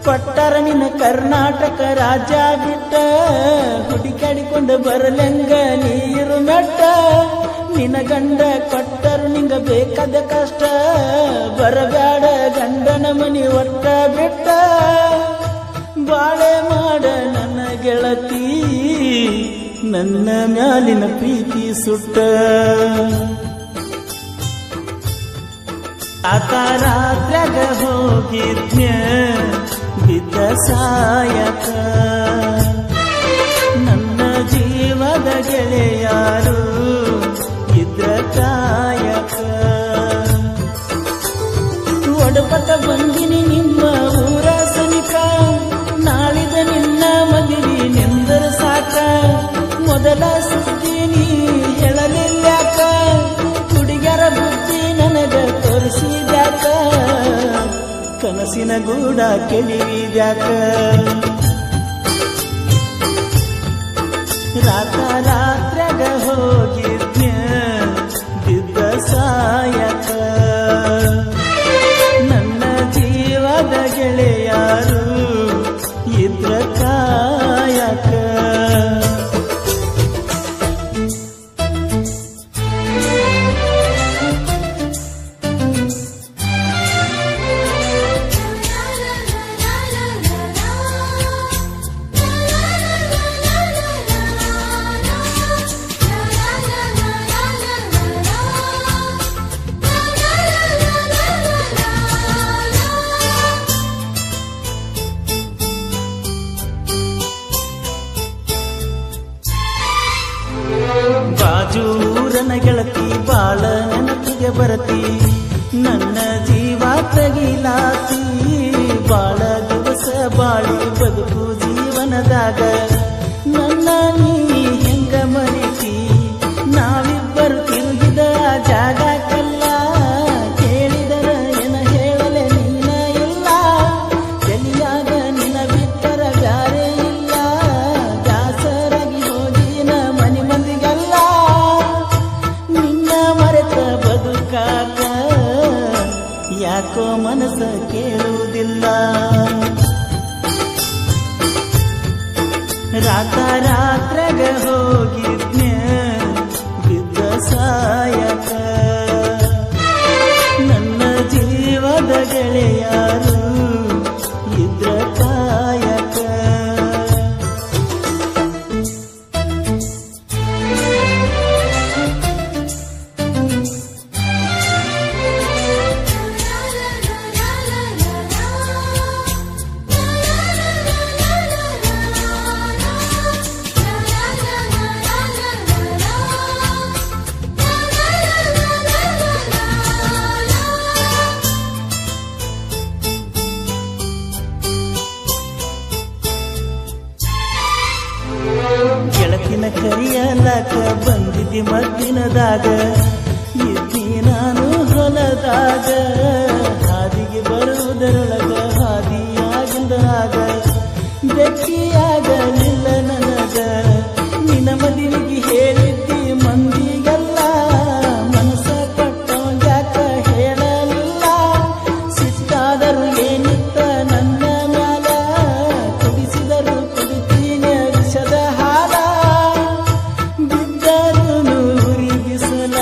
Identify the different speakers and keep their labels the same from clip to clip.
Speaker 1: ಕೊಟ್ಟರ ನಿನ್ನ ಕರ್ನಾಟಕ ರಾಜ್ಯ ಬಿಟ್ಟ ಹುಡುಕಾಡಿಕೊಂಡು ಬರಲೆಂಗ ನೀರು ಮೆಟ್ಟ ನಿನ್ನ ಗಂಡ ಕೊಟ್ಟರು ನಿಂಗ ಬೇಕಾದ ಕಷ್ಟ ಬರಬ್ಯಾಡ ಗಂಡನ ಮನಿ ಒಟ್ಟ ಬಿಟ್ಟ ಬಾಳೆ ಮಾಡ ನನ್ನ ಗೆಳತಿ ನನ್ನ ಮ್ಯಾಲಿನ ಪ್ರೀತಿ ಸುಟ್ಟ ಆತ ರಾತ್ರ್ಯಾಗ ಹೋಗಿದ್ನ್ಯ ಬಿದ್ದ ಸಾಯಕ ನನ್ನ ಜೀವದ ಗೆಳೆಯಾರು ಇದ್ರ ಕಾಯಕ ಒಡಪಟ ಬಂದಿನಿ ನಿಮ್ಮ ಊರ ಸನಿಕ ನಾಳಿದ ನಿನ್ನ ಮದುವೆ ನೆಂದರ ಸಾಕ ಮೊದಲ ಸುದ್ದಿ ನೀ ಹೇಳಲಿಲ್ಲಾಕ ಹುಡುಗರ ಬುದ್ಧಿ ನನಗ ತೋರಿಸಿದ್ಯಾಕ ಕನಸಿನ ಗೂಡ ಕೆಳಿವಿದ್ಯಾಕ ರಾತ್ರ್ಯಾಗ ಹೋಗಿದ್ನ್ಯ ಬಿದ್ದ ಸಾಯಕ ನನ್ನ ಜೀವದ ಗೆಳೆಯಾರು ಇದ್ರ ಕಾಯಕ ಬಾಜೂರನ ಗೆಳತಿ ಬಾಳ ನೆನಪಿಗೆ ಬರತಿ ನನ್ನ ಜೀವ ತಗಿಲಾತಿ ಬಾಳ ದಿವಸ ಬಾಳಿ ಬದುಕು ಜೀವನದಾಗ ನನ್ನ ನೀ ಹೆಂಗ ಮರಿತಿ ನಾವಿಬ್ಬರು ತಿರುಗಿದ ಜಾಗಕ್ಕೆಲ್ಲ ಕೇಳಿದರ ಏನ ಹೇಳಲೆ ನೀನ ಇಲ್ಲ ಎಲಿಯಾಗ ನಿನ್ನ ಬಿಟ್ಟರ ಬ್ಯಾರೆ ಇಲ್ಲ ದಾಸರಾಗಿ ಹೋಗಿನ ಮನಿ ಮಂದಿಗಲ್ಲ ನಿನ್ನ ಮರೆತ ಬದುಕಾಕ ಯಾಕೋ ಮನಸ್ಸ ಕೇಳುವುದಿಲ್ಲ ರಾತ್ರ್ಯಾಗ ಹೋಗಿದ್ನ್ಯ ಬಿದ್ದ ಸಾಯಕ ನನ್ನ ಜೀವದ ಗೆಳೆಯಾರು ಇದ್ರ ಕಾಯಕ ಗೆಳತಿನ ಕರಿಯಲಾಕ ಬಂದಿದ್ದಿ ಮದ್ದಿನದಾಗ ಇದ್ದಿ ನಾನು ಹೊಲದಾಗ ಹಾದಿಗೆ ಬರುವುದರೊಳಗ ಹಾದಿಯಾಗಿಂದಾಗ ಬೆಕ್ಕಿಯಾಗಲಿಲ್ಲ ನನಗ ನಿನ್ನ ಮದುವೆಗೆ ಹೇಳಿದ್ದಿ ಮಂದಿಗೆಲ್ಲ ಮನಸ್ಸ ಕೊಟ್ಟೋಗ್ಯಾಕ ಹೇಳಲಿಲ್ಲ ಸಿಟ್ಟಾದರೂ ಏನಿತ್ತ ನನ್ನ ಮ್ಯಾಲ ಕುಡಿಸಿದರು ಕುಡಿತೀನಿ ವಿಷದ ಹಾಲ ಬಿದ್ದರು ನೂರಿ ಬಿಸಲ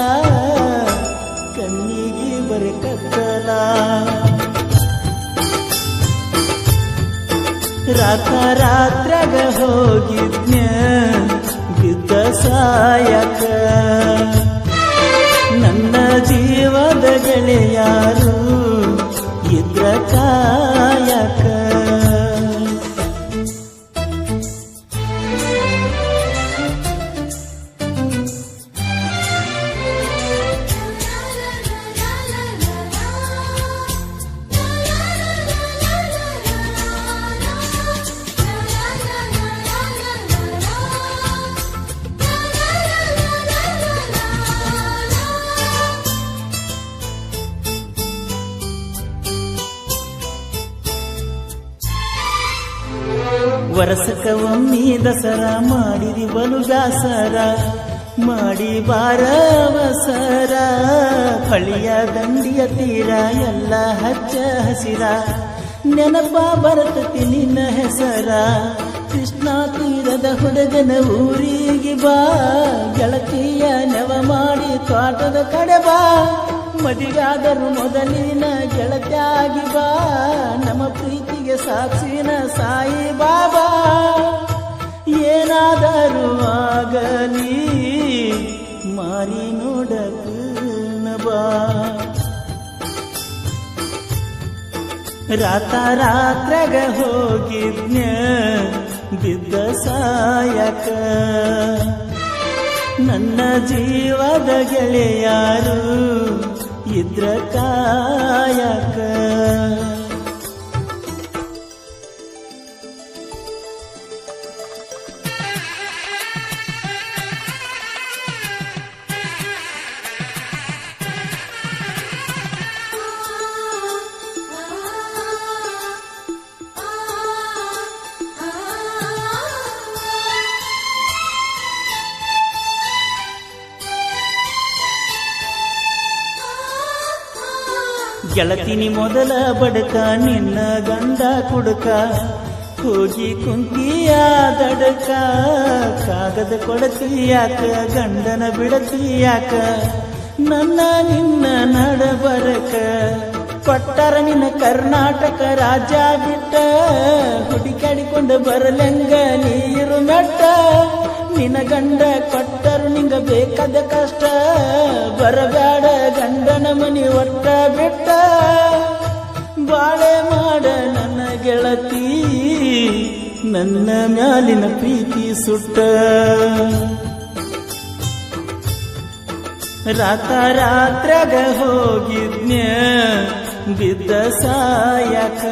Speaker 1: ಕಣ್ಣಿಗೆ ಬರೆ ಕತ್ತಲ ರಾತ್ರ್ಯಾಗ ಹೋಗಿದ್ನ್ಯ ಬಿದ್ದ ಸಾಯಕ ನನ್ನ ಜೀವದ ಗೆಳೆಯಾರು ಇದ್ರ ಕಾಯಕ ವರಸಕ ಒಮ್ಮಿ ದಸರಾ ಮಾಡಿದಿ ಬಲು ಬ್ಯಾಸರ ಮಾಡಿ ಬಾರವಸರ ಹಳಿಯ ದಂಡಿಯ ತೀರ ಎಲ್ಲ ಹಚ್ಚ ಹಸಿರ ನೆನಪ ಬರ್ತತಿ ನಿನ್ನ ಹೆಸರ. ಕೃಷ್ಣ ತೀರದ ಹುಡುಗನ ಊರಿಗೆ ಬಾ, ಗೆಳತಿಯ ನೆವ ಮಾಡಿ ತೋಟದ ಕಡೆ ಬಾ. ಮದುವೆಯಾದರೂ ಮೊದಲಿನ ಗೆಳತಿಯಾಗಿ ಬಾ, ನಮ್ಮ ಪ್ರೀತಿಗೆ ಸಾಕ್ಷಿನ ಸಾಯಿ ಬಾಬಾ. ಏನಾದರೂ ಆಗಲಿ ಮಾರಿ ನೋಡಕನ ಬಾ. ರಾತ್ರಾಗ ಹೋಗಿದ್ನ ಬಿದ್ದ ಸಾಯಕ, ನನ್ನ ಜೀವದ ಗೆಳೆಯಾರು ಇದ್ರ ಕಾಯಕ. ಗೆಳತಿನಿ ಮೊದಲ ಬಡಕ ನಿನ್ನ ಗಂಡ ಕುಡುಕ, ಹೋಗಿ ಕುಂತಿಯ ದಡಕ. ಕಾಗದ ಕೊಡತಿಯಾಕ ಗಂಡನ ಬಿಡತಿಯಾಕ, ನನ್ನ ನಿನ್ನ ನಡಬರಕ. ಕೊಟ್ಟರ ನಿನ್ನ ಕರ್ನಾಟಕ ರಾಜ್ಯ ಬಿಟ್ಟ, ಹುಡುಕಾಡಿಕೊಂಡು ಬರಲೆಂಗ ನೀರು ಮೆಟ್ಟ. ನಿನ್ನ ಗಂಡ ಕೊಟ್ಟರು ನಿಂಗ ಬೇಕಾದ ಕಷ್ಟ, ಬರಬೇಡ ಗಂಡನ ಮನಿ ಒಟ್ಟ ಬಿಟ್ಟ. ಬಾಳೆ ಮಾಡ ನನ್ನ ಗೆಳತಿ, ನನ್ನ ಮ್ಯಾಲಿನ ಪ್ರೀತಿ ಸುಟ್ಟ. ರಾತ್ರಾಗ ಹೋಗಿದ್ನ್ಯ ಬಿದ್ದ ಸಾಯಕ,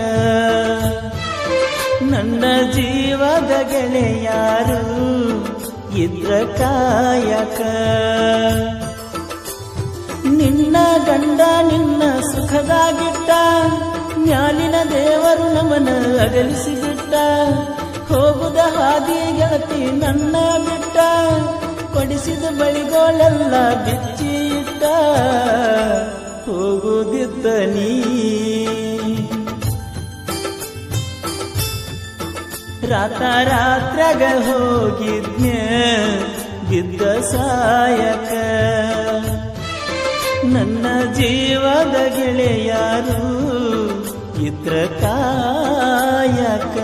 Speaker 1: ನನ್ನ ಜೀವದ ಗೆಳೆಯಾರು ಇದ್ರ ಕಾಯಕ. ನಿನ್ನ ಗಂಡ ನಿನ್ನ ಸುಖದಾಗಿಟ್ಟ, ಮ್ಯಾಲಿನ ದೇವರು ನಮನ ಅಗಲಿಸಿ ಬಿಟ್ಟ. ಹೋಗುದ ಹಾದಿ ಗೆಳತಿ ನನ್ನ ಬಿಟ್ಟ, ಕೊಡಿಸಿದ ಬಳಿಗೋಳೆಲ್ಲ ಬಿಚ್ಚಿ ಇಟ್ಟ. ಹೋಗುದಿದ್ದ ನೀ ರಾತ್ರಾಗ ಹೋಗಿದ್ನ ಬಿದ್ದ ಸಾಯಕ, ನನ್ನ ಜೀವದ ಗೆಳೆಯಾರು ಇದ್ರ ಕಾಯಕ.